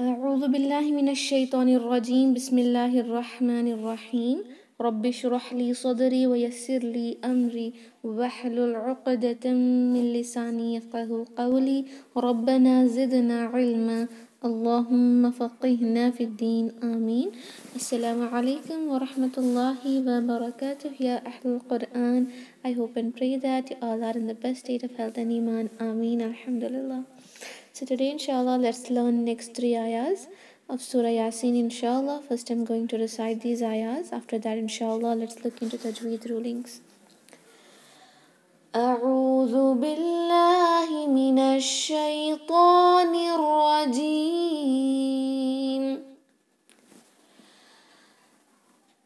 أعوذ بالله من الشيطان الرجيم. بسم الله الرحمن الرحيم. رب اشرح لي صدري ويسر لي أمري واحلل عقدة من لساني يفقه قولي. ربنا زدنا علما. اللهم فقهنا في الدين. آمين. السلام عليكم ورحمة الله وبركاته. يا أهل القرآن, I hope and pray that you all are in the best state of health and iman. Ameen. Alhamdulillah. So today inshallah let's learn next 3 ayahs of Surah Yasin inshallah. First I'm going to recite these ayahs. After that inshallah let's look into Tajweed rulings. أعوذ بالله من الشيطان الرجيم.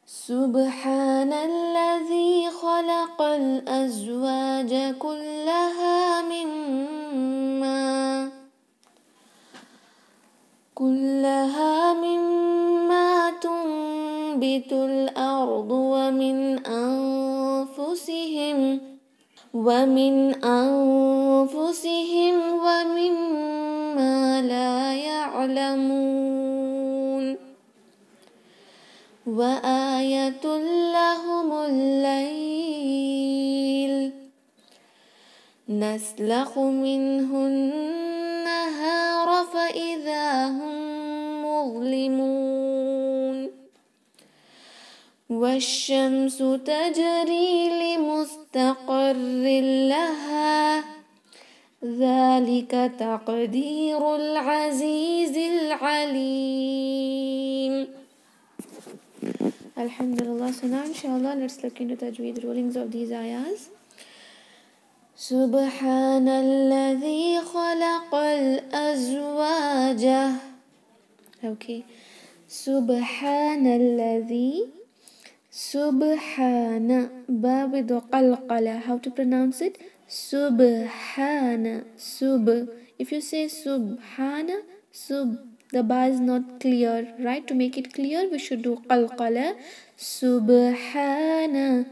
سبحان الذي خلق الأزواج كلها مما تنبت الأرض ومن أنفسهم ومما لا يعلمون. وآية لهم الليل نسلخ منه النهار فإذا هم مظلمون. والشمس تجري لمستقر لها ذلك تقدير العزيز العليم. Alhamdulillah. So now inshallah let's look into Tajweed rulings of these ayahs. سبحان الذي خلق الأزواج. Okay. سبحان الذي. Subhana. Ba with the qalqala. How to pronounce it? Subhana. Sub. If you say subhana, the ba is not clear, right? To make it clear, we should do qalqala. Subhana.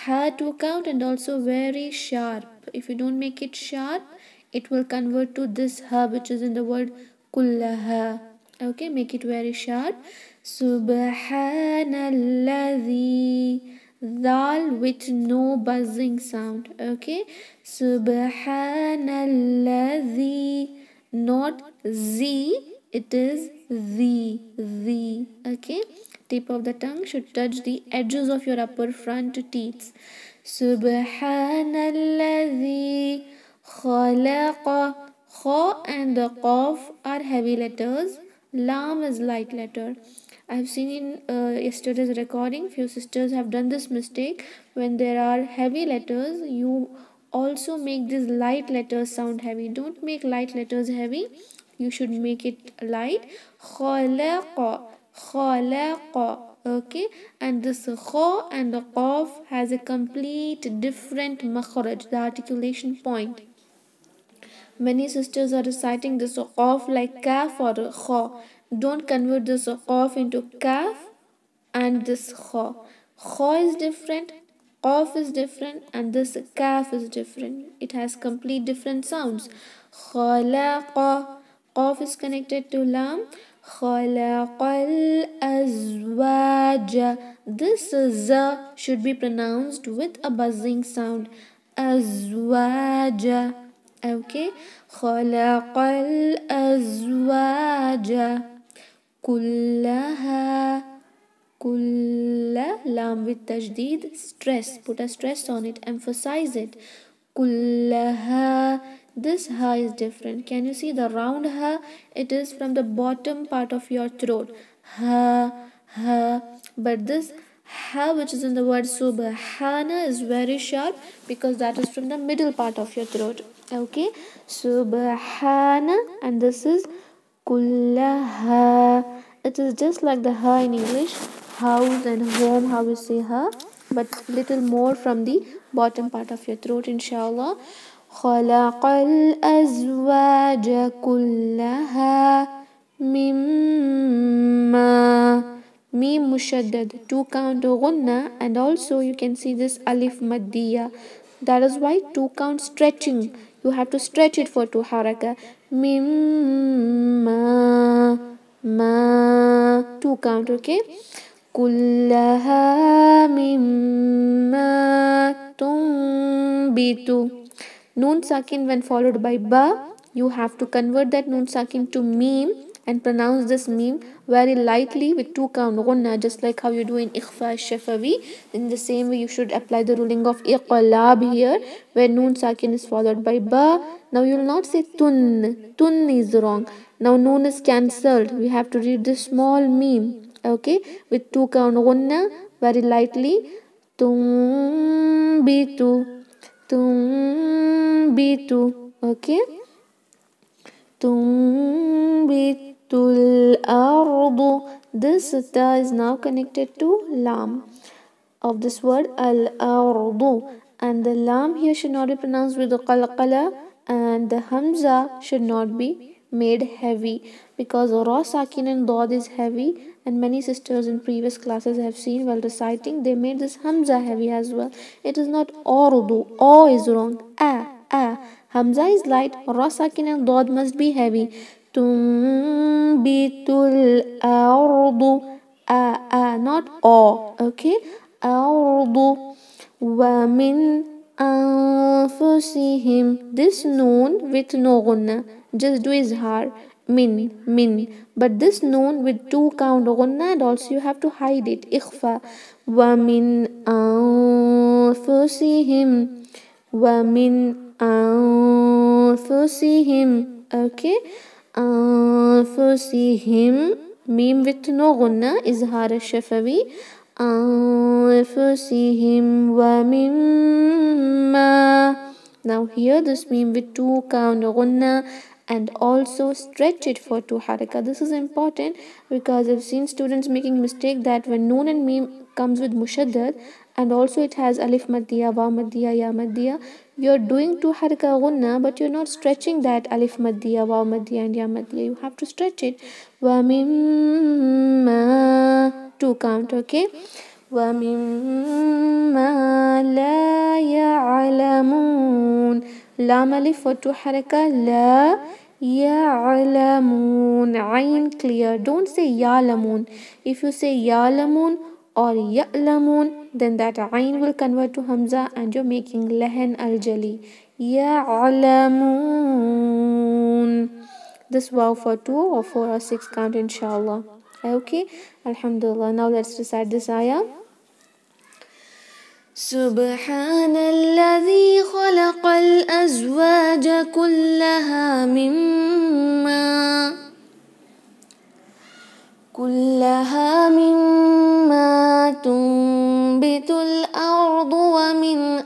Ha to count and also very sharp. If you don't make it sharp, it will convert to this ha which is in the word kullaha. Okay, make it very sharp. Subhanalladhi. Dal with no buzzing sound. Okay, Subhanalladhi. Not Z, it is the. Okay, tip of the tongue should touch the edges of your upper front teeth. Subhanalladhi khalaqa. Kha and the qaf are heavy letters. Lam is light letter. I have seen in yesterday's recording, few sisters have done this mistake. When there are heavy letters, you also make these light letters sound heavy. Don't make light letters heavy. You should make it light. Khalaqa. Khalaqa. Okay, and this kha and the qaf has a complete different makhraj, the articulation point. Many sisters are reciting this qaf like kaf or kha. Don't convert this qaf into kaf and this kha. Kha is different, qaf is different, and this kaf is different. It has complete different sounds. Khalaqa. Qaf is connected to lam. Khalaqal azwaja. This z should be pronounced with a buzzing sound. Azwaja. Okay. Khalaqal azwaja kullaha. Kulla. Lam with tajdeed. Stress. Put a stress on it. Emphasize it. Kullaha. This ha is different. Can you see the round ha? It is from the bottom part of your throat. Ha. But this ha which is in the word subhana is very sharp because that is from the middle part of your throat. Okay. Subhana, and this is kullaha. It is just like the ha in English. House and home, how we say ha, but little more from the bottom part of your throat inshallah. Khalaqal azwaja kullaha mimma. Mim mushaddad, 2 count gunna, and also you can see this alif maddiya. That is why 2 count stretching. You have to stretch it for 2 haraka. Mimma. Ma, two count, okay? كلها مما تنبت. Noon sakin when followed by ba, you have to convert that noon sakin to meme and pronounce this meme very lightly with two count gunna, just like how you do in ikhfa shafawi. In the same way, you should apply the ruling of iqlab here, where noon sakin is followed by ba. Now you will not say tun. Tun is wrong. Now noon is cancelled. We have to read this small meme, okay, with two count gunna very lightly. Tumbitu, tumbitu, okay. Tumbitul ardu. This ta is now connected to lam of this word al ardu, and the lam here should not be pronounced with the qalqala, and the hamza should not be made heavy, because ra sakin and dad is heavy, and many sisters in previous classes have seen while reciting they made this hamza heavy as well. It is not ordu. O is wrong. A. Hamza is light. Ra sakin and dad must be heavy. Tumbitul ardu. Not o. Okay. Ardu. Wa min anfusihim. This noon with no gunna. Just do izhar. Min. But this noon with two count gunna, and also you have to hide it. Ikhfa. Wa min anfusihim. Wa min anfusihim. Okay. Anfusihim. Mim with no gunna. Izhar shafawi. أنفسهم ومما. Now here this meme with two count gunna, and also stretch it for two haraka. This is important because I've seen students making mistake that when noon and meme comes with mushaddad and also it has alif maddiya, waw maddiya, ya maddiya, you're doing two haraka gunna, but you're not stretching that alif maddiya, waw maddiya and ya maddiya. You have to stretch it. Wa mimma, two count, okay. وَمِمَّا لَا يَعْلَمُونَ. Lam alif for two haraka. La يَعْلَمُونَ. Ain clear. Don't say يَعْلَمُونَ. If you say يَعْلَمُونَ or يَعْلَمُونَ, then that ain will convert to hamza and you're making lahan al-jali. يَعْلَمُونَ. This wow for two or four or six count, inshallah. Okay. Alhamdulillah. Now let's recite this ayah. سبحان الذي خلق الأزواج كلها مما تنبت الأرض ومن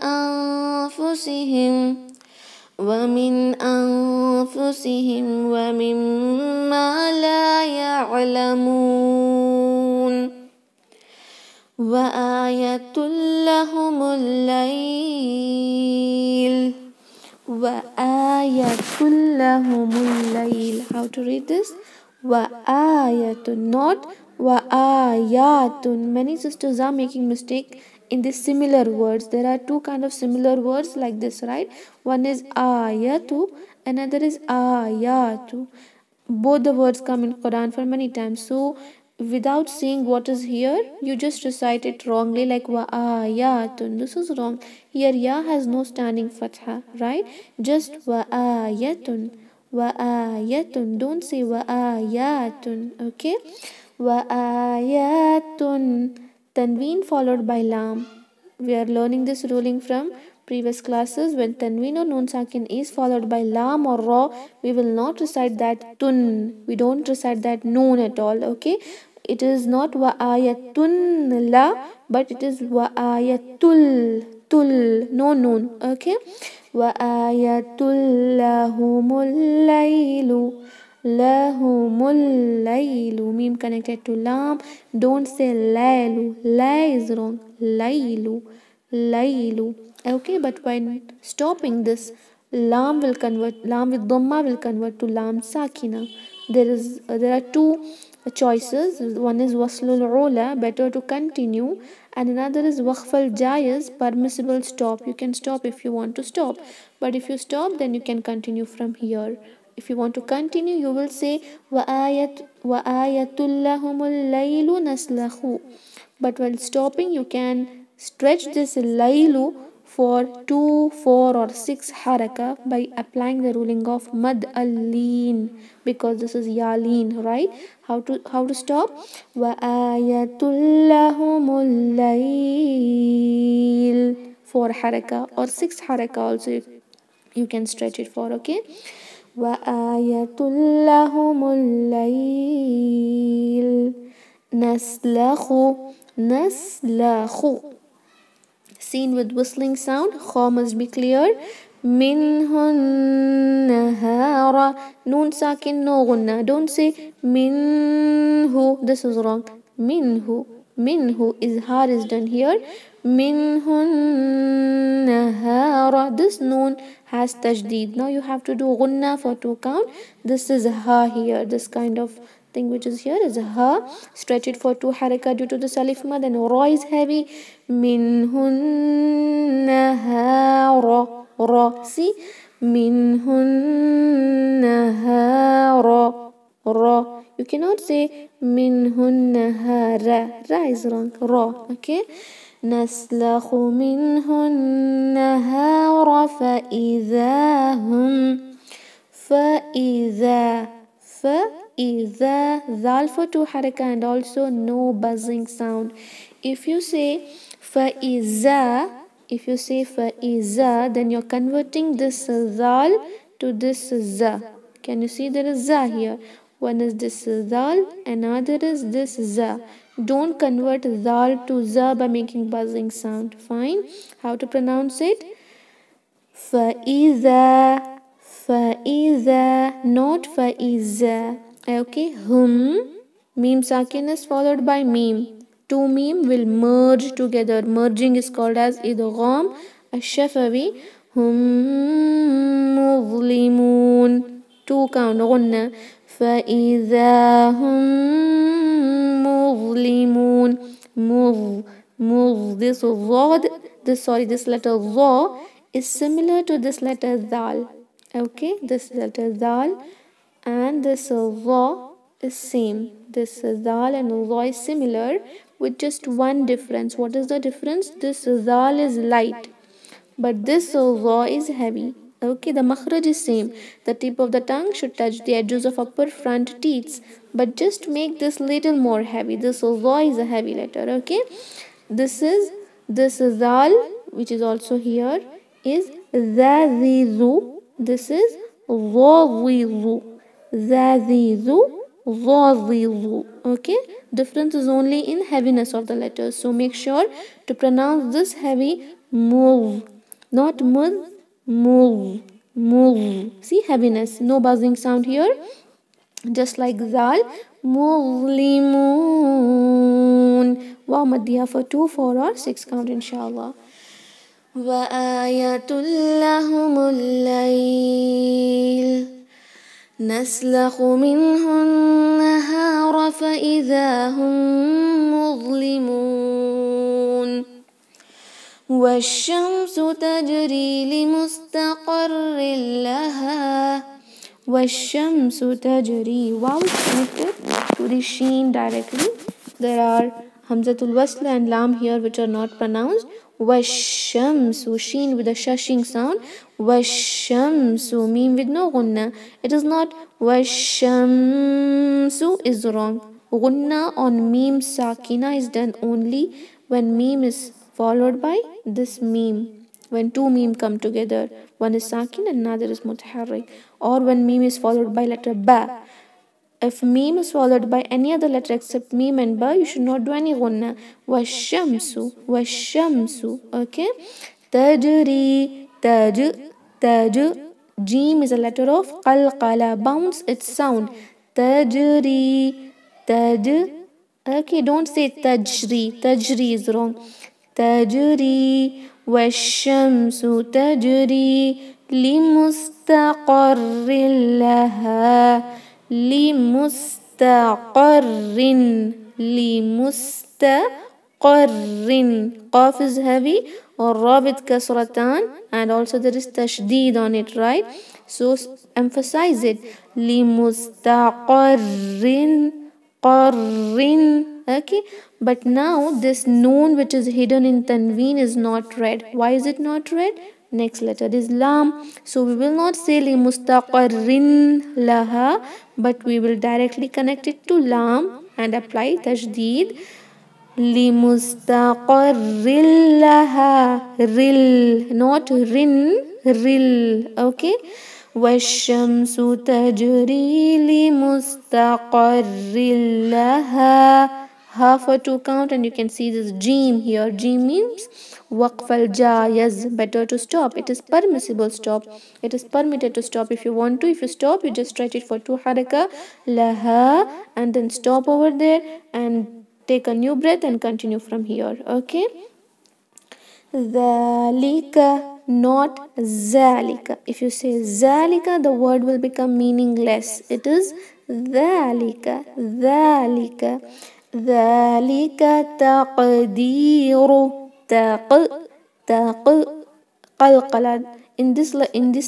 أنفسهم ومما لا يعلمون. وآية لهم الليل. وآية لهم الليل. How to read this? وآية, not وآيات. Many sisters are making mistake in the similar words. There are two kind of similar words like this, right? One is ayatu, another is ayatu. Both the words come in Quran for many times. So without seeing what is here, you just recite it wrongly like wa ayatun. This is wrong. Here ya has no standing fatha, right? Just wa ayatun. Wa ayatun. Don't say wa ayatun. Okay? Wa ayatun. Tanween followed by lam. We are learning this ruling from previous classes. When tanween or noon sakin is followed by lam or ra, we will not recite that tun. We don't recite that noon at all. Okay, it is not wa ayatun la, but it is wa ayatul. Tul, no noon. Okay, wa ayatul lahumul laylu. Lahumul laylu. Meme connected to lam. Don't say laylu. La is wrong. Laylu. Okay, but when stopping this, lam with dhamma will convert to lam sakina. There are two choices. One is waslul ula, better to continue, and another is waqfal jayaz, permissible stop. You can stop if you want to stop, but if you stop then you can continue from here. If you want to continue, you will say وَآيَةٌ لَهُمُ اللَّيْلُ نَسْلَخُ. But while stopping, you can stretch this laylu for 2, 4 or 6 haraka by applying the ruling of mad al-leen, because this is yaleen, right? How to stop? وَآيَةٌ لَهُمُ اللَّيْلُ 4 haraka or 6 haraka also you can stretch it for, okay? وَآيَةٌ لَهُمُ اللَّيْلُ نَسْلَخُ. Seen with whistling sound. Kha must be clear. Minhun nahara. Noon sakin, no gunna. Don't say minhu. This is wrong. Minhu. Minhu. Izhar is done here. Minhun nahara. This noon has tajdeed. Now you have to do gunna for 2 count. This is ha here. This kind of thing which is here is ha. Stretch it for 2 haraka due to the salif mad, and ra is heavy. Minhun nahara. Ra. See? Minhun nahara. Ra. You cannot say minhun nahara. Ra is wrong. Ra. Okay? نسلخ منه النهار فإذا zal for 2 haraka and also no buzzing sound. If you say فإذا, then you're converting this zal to this za. Can you see there is za here? One is this zal, another is this za. Don't convert zal to za by making buzzing sound. Fine. How to pronounce it? فإذا, not فإذا. Okay. Meme sakin is followed by meme. 2 meme will merge together. Merging is called as idgham ash-shafawi. مظلمون. 2 count. غنة. فإذا هم مظلمون. This letter dha is similar to this letter zal. Okay, this letter zal and this dha is same. This zal and dha is similar with just one difference. What is the difference? This zal is light, but this dha is heavy. Okay, the makhraj is same. The tip of the tongue should touch the edges of upper front teeth, but just make this little more heavy. This dha is a heavy letter. Okay, this zal, which is also here, is zazizu. This is zazizu. Zazizu, zazizu. Okay, difference is only in heaviness of the letters. So make sure to pronounce this heavy muz, not muz. Move. See, heaviness, no buzzing sound here, just like zal. Muzlimun. Wow, madhiya for 2, 4 or 6 count, inshallah. وآية لهم الليل نسلخ منه النهار فإذا هم مظلمون والشمس تجري لمستقر لها. والشمس تجري. Wow is connected to the sheen directly. There are Hamzatul Wasl and Lam here which are not pronounced. Washamsu, sheen with a shushing sound. Washamsu, meme with no gunna. It is not Washamsu is wrong. Gunna on meme sakina is done only when meme is followed by this meme. When 2 meme come together, one is sakin and another is mutaharrik, or when meme is followed by letter ba. If meme is followed by any other letter except meme and ba, you should not do any gunna. Washamsu. Okay. Tajri. Jim is a letter of qalqala. Bounce its sound. Tajri. Okay, don't say tajri. Tajri is wrong. تجري والشمس تجري لمستقر لها. لمستقر. Qaf is heavy or ra with kasratan, and also there is tashdid on it, right? So emphasize it. Limustaqarrin, qarrin. Okay, but now this noon which is hidden in tanween is not read. Why is it not read? Next letter is lam. So we will not say li mustaqarrin laha, but we will directly connect it to lam and apply tashdid. Li mustaqarrin laha. Ril, not rin, ril. Okay. والشمس تجري لمستقر لها. Ha for two count, and you can see this jim here. Jim means waqf al jayaz, better to stop. It is permissible stop. It is permitted to stop if you want to. If you stop, you just stretch it for two haraka laha and then stop over there and take a new breath and continue from here. Okay. Zalika, not zalika. If you say zalika, the word will become meaningless. It is zalika, zalika, zalika taqdiru, qalqala. In this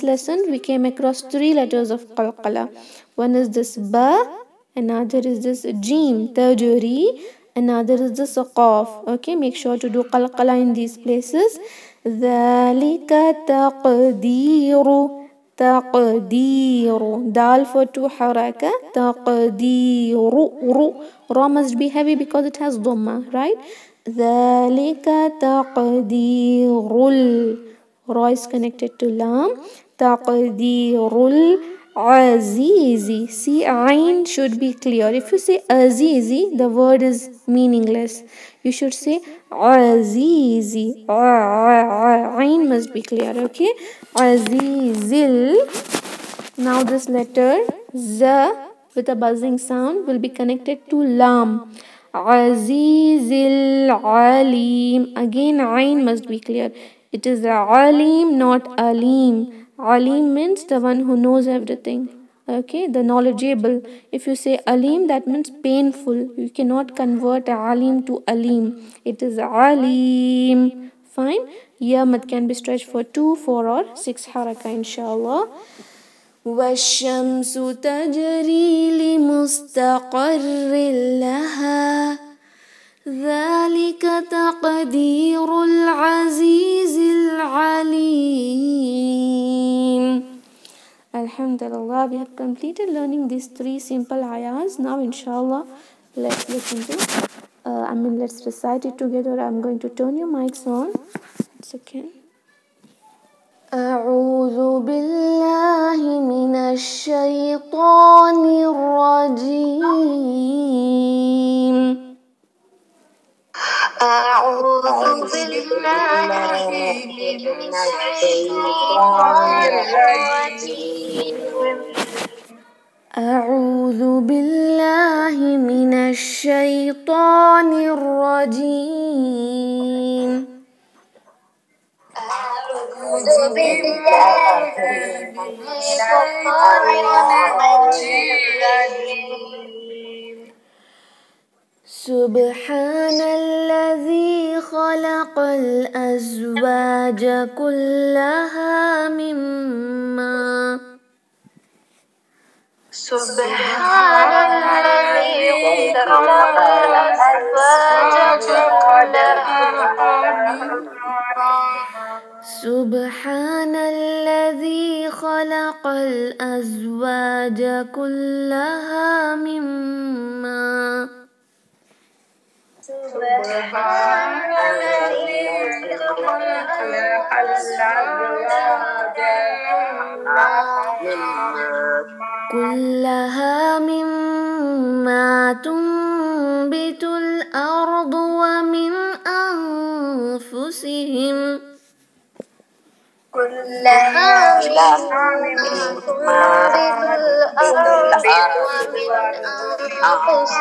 lesson, we came across three letters of qalqala. One is this ba, another is this jim, tajuri, another is this qaf. Okay, make sure to do qalqala in these places. ذلك تقدير, تقدير. Dal for two haraka. تقدير. Ra must be heavy because it has dhamma, right? ذلك تقدير. Ra is connected to lam. تقدير Azizi. See, ain should be clear. If you say azizi, the word is meaningless. You should say azizi. Ain must be clear, okay? Azizil. Now this letter z with a buzzing sound will be connected to lam. Azizil alim. Again, ain must be clear. It is alim, not alim. Alim means the one who knows everything. Okay, the knowledgeable. If you say alim, that means painful. You cannot convert alim to alim. It is alim. Fine. Yamat can be stretched for 2, 4 or 6 haraka inshallah. والشمس تجري لمستقر لها ذلك تقدير العزيز العليم. Alhamdulillah, we have completed learning these 3 simple ayahs. Now inshallah, let's listen to let's recite it together. I'm going to turn your mics on. It's okay. أعوذ بالله من الشيطان الرجيم. أعوذ بالله من الشيطان الرجيم. أعوذ بالله من الشيطان الرجيم. أعوذ بالله من الشيطان الرجيم. سبحان الذي خلق الأزواج كلها مما سبحان الذي خلق الأزواج كلها سبحان الذي خلق الأزواج كلها مما سبحان الذي خلق الأزواج كلها مما تنبت الأرض ومن أنفسهم كلها مما تنبت الأرض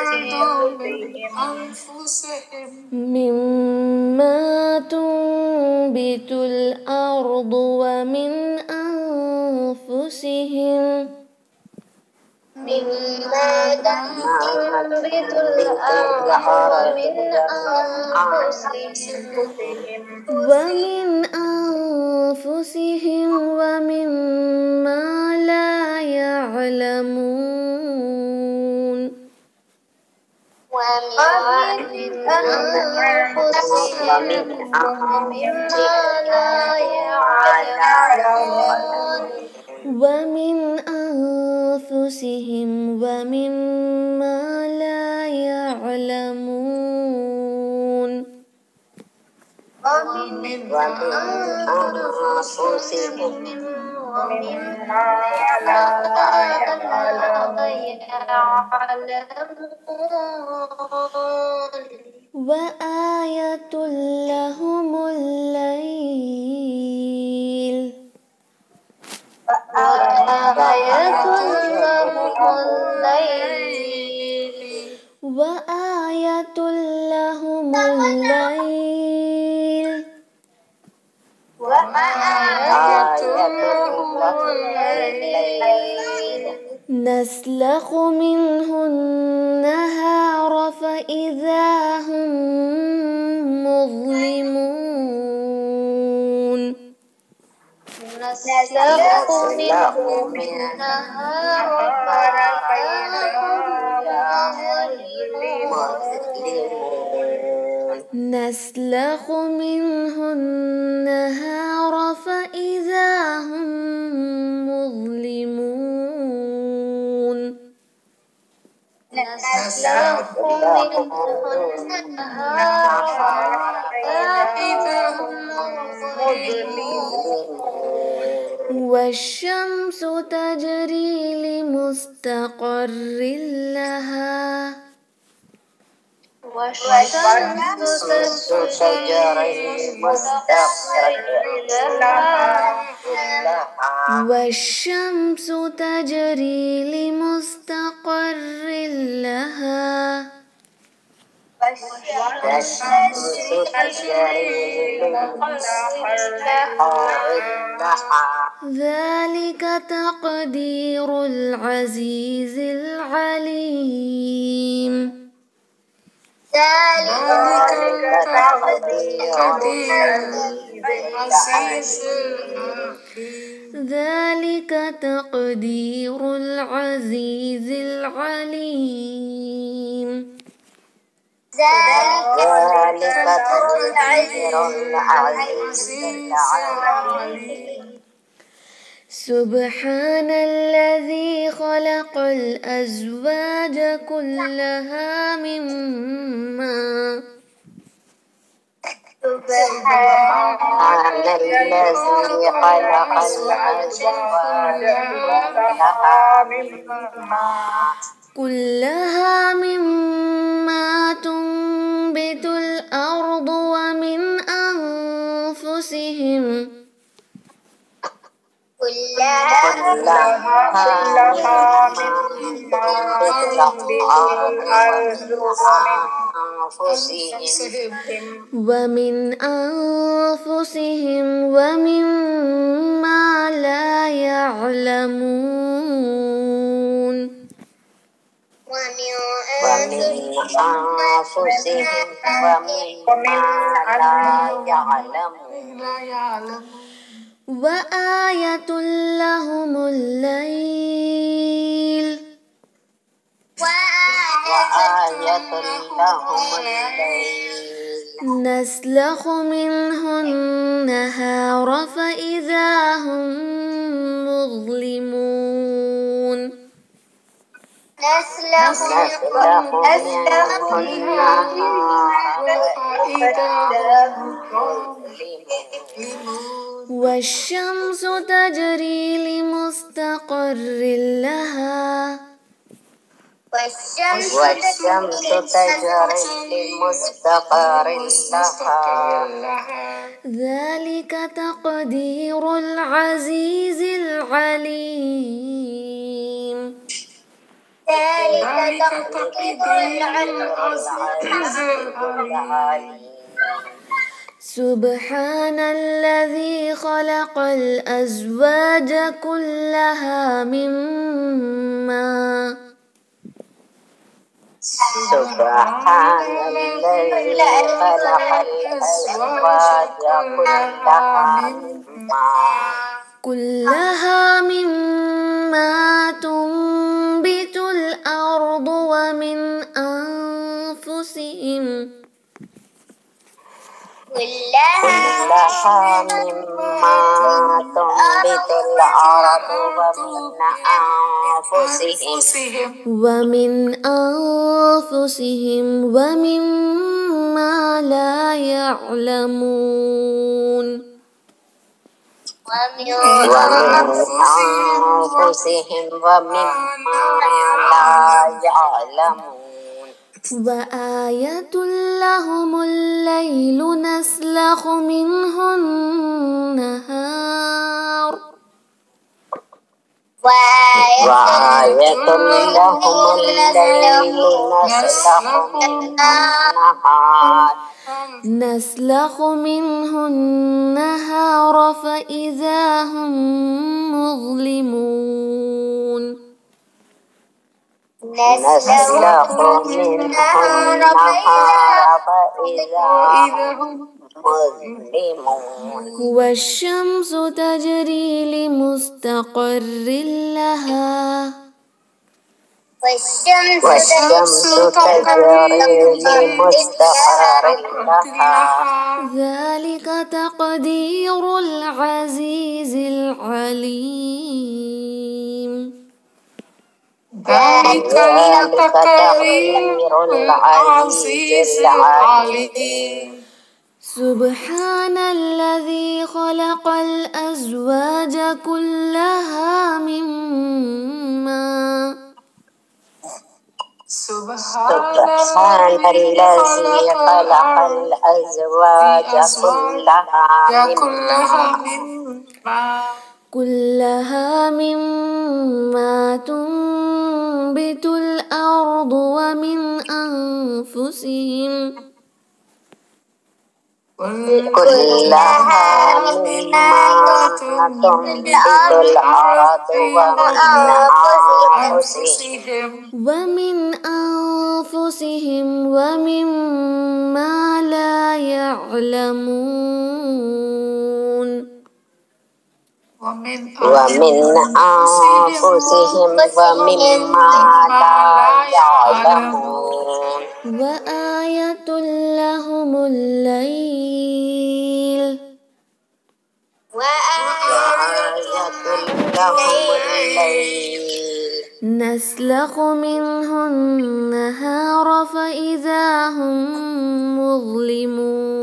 ومن أنفسهم مما تنبت الأرض ومن أنفسهم مما تنبت الأرض ومن أنفسهم أنفسهم ومما لا يعلمون ومن أنفسهم ومما لا يعلمون ومن أنفسهم ومما لا يعلمون وآية لهم الليل وآية لهم الليل نسلخ منه النهار فإذا هم مظلمون نسلخ منه النهار فإذا هم مظلمون نسلخ منه النهار فإذا هم مظلمون نسلخ منه النهار فإذا هم مظلمون والشمس تجري لمستقر لها والشمس تجري لمستقر لها والشمس تجري لمستقر لها والشمس تجري لمستقر لها ذلك تقدير العزيز العليم ذلك تقدير العزيز العليم ذلك تقدير العزيز العليم ذلك تقدير العزيز العليم سبحان الذي خلق الأزواج كلها مما سبحان الذي خلق الأزواج كلها مما تنبت الأرض ومن أنفسهم ومما لا يعلمون وآية لهم الليل نسلخ منه النهار فإذا هم مظلمون نسلخ النهار فإذا هم مظلمون والشمس تجري لمستقر لها والشمس تجري لمستقر لها ذلك تقدير العزيز العليم ذلك تقدير العزيز العليم سبحان الذي خلق الأزواج كلها مما سبحان الذي خلق الأزواج كلها مما تنبت الأرض ومن أنفسهم ومما لا يعلمون وآية لهم الليل نسلخ منه النهار فإذا هم مظلمون والشمس تجري لمستقر لها ذلك تقدير العزيز العليم سبحان الذي خلق الأزواج كلها مما تنبت الأرض ومن أنفسهم ومما لا يعلمون وآية لهم الليل نسلخ منه النهار فإذا هم مظلمون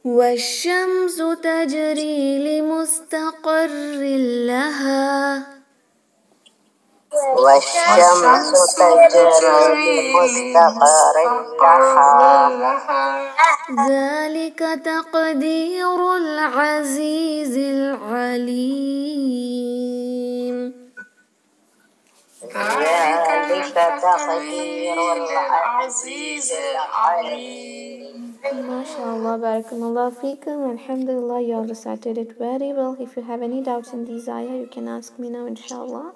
والشمس تجري لمستقر لها ذلك تقدير العزيز العليم MashaAllah, Barakallah Feekum, Alhamdulillah, you all recited it very well. If you have any doubts in these ayah, you can ask me now, inshallah.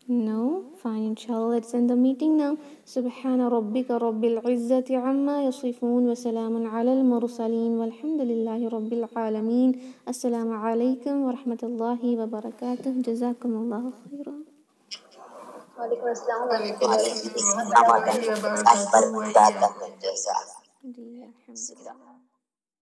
No? Fine, inshallah. Let's end the meeting now. Subhana rabbika rabbil izzati amma yasifun wa salamun ala al-mursaleen walhamdulillahi rabbil alameen. Assalamu alaikum wa rahmatullahi wa barakatuh. Jazakumullahu khairan. وعليكم السلام ورحمة الله وبركاته. Alhamdulillah.